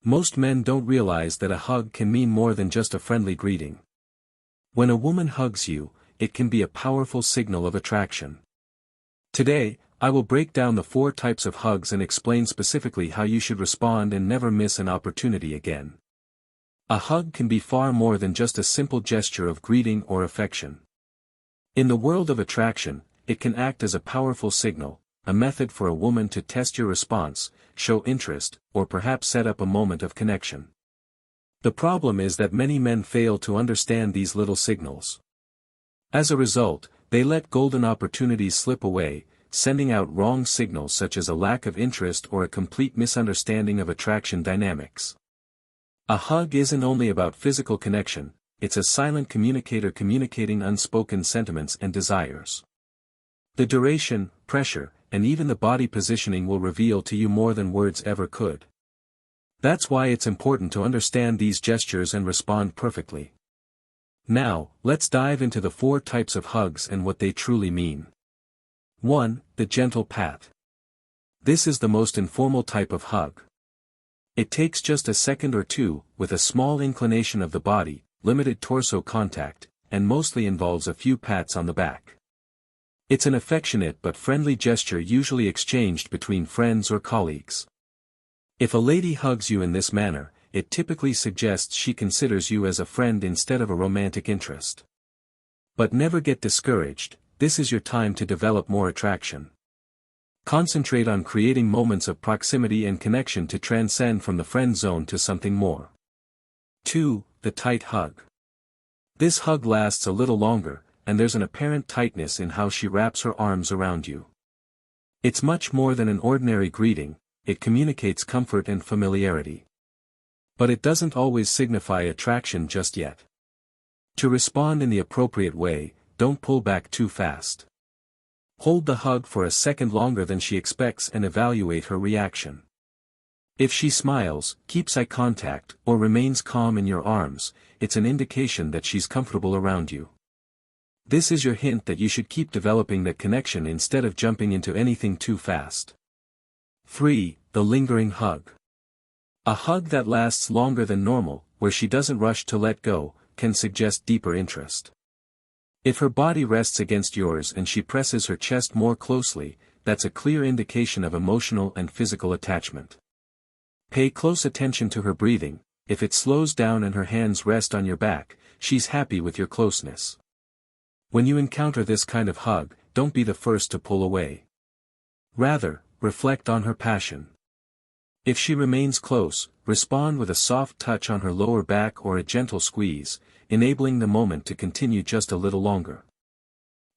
Most men don't realize that a hug can mean more than just a friendly greeting. When a woman hugs you, it can be a powerful signal of attraction. Today, I will break down the 4 types of hugs and explain specifically how you should respond and never miss an opportunity again. A hug can be far more than just a simple gesture of greeting or affection. In the world of attraction, it can act as a powerful signal, a method for a woman to test your response, show interest, or perhaps set up a moment of connection. The problem is that many men fail to understand these little signals. As a result, they let golden opportunities slip away, sending out wrong signals such as a lack of interest or a complete misunderstanding of attraction dynamics. A hug isn't only about physical connection, it's a silent communicator communicating unspoken sentiments and desires. The duration, pressure, and even the body positioning will reveal to you more than words ever could. That's why it's important to understand these gestures and respond perfectly. Now, let's dive into the 4 types of hugs and what they truly mean. 1. The gentle pat. This is the most informal type of hug. It takes just a second or two, with a small inclination of the body, limited torso contact, and mostly involves a few pats on the back. It's an affectionate but friendly gesture usually exchanged between friends or colleagues. If a lady hugs you in this manner, it typically suggests she considers you as a friend instead of a romantic interest. But never get discouraged, this is your time to develop more attraction. Concentrate on creating moments of proximity and connection to transcend from the friend zone to something more. 2. The tight hug. This hug lasts a little longer, and there's an apparent tightness in how she wraps her arms around you. It's much more than an ordinary greeting, it communicates comfort and familiarity. But it doesn't always signify attraction just yet. To respond in the appropriate way, don't pull back too fast. Hold the hug for a second longer than she expects and evaluate her reaction. If she smiles, keeps eye contact, or remains calm in your arms, it's an indication that she's comfortable around you. This is your hint that you should keep developing that connection instead of jumping into anything too fast. 3. The lingering hug. A hug that lasts longer than normal, where she doesn't rush to let go, can suggest deeper interest. If her body rests against yours and she presses her chest more closely, that's a clear indication of emotional and physical attachment. Pay close attention to her breathing. If it slows down and her hands rest on your back, she's happy with your closeness. When you encounter this kind of hug, don't be the first to pull away. Rather, reflect on her passion. If she remains close, respond with a soft touch on her lower back or a gentle squeeze, enabling the moment to continue just a little longer.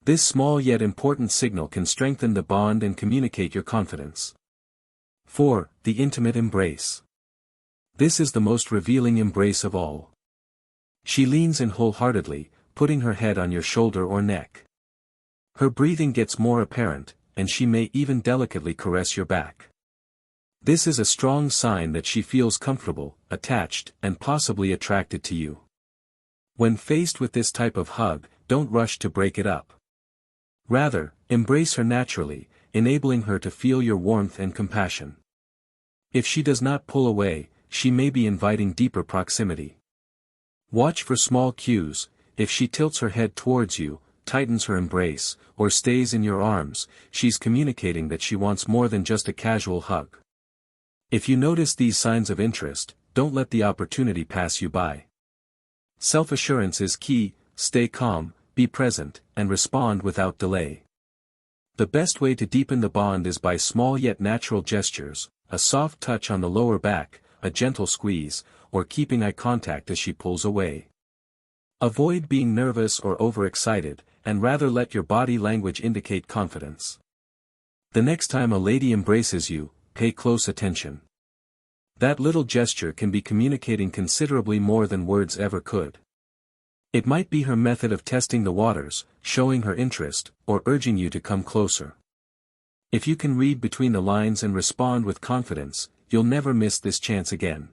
This small yet important signal can strengthen the bond and communicate your confidence. 4. The intimate embrace. This is the most revealing embrace of all. She leans in wholeheartedly, putting her head on your shoulder or neck. Her breathing gets more apparent, and she may even delicately caress your back. This is a strong sign that she feels comfortable, attached, and possibly attracted to you. When faced with this type of hug, don't rush to break it up. Rather, embrace her naturally, enabling her to feel your warmth and compassion. If she does not pull away, she may be inviting deeper proximity. Watch for small cues. If she tilts her head towards you, tightens her embrace, or stays in your arms, she's communicating that she wants more than just a casual hug. If you notice these signs of interest, don't let the opportunity pass you by. Self-assurance is key. Stay calm, be present, and respond without delay. The best way to deepen the bond is by small yet natural gestures, a soft touch on the lower back, a gentle squeeze, or keeping eye contact as she pulls away. Avoid being nervous or overexcited, and rather let your body language indicate confidence. The next time a lady embraces you, pay close attention. That little gesture can be communicating considerably more than words ever could. It might be her method of testing the waters, showing her interest, or urging you to come closer. If you can read between the lines and respond with confidence, you'll never miss this chance again.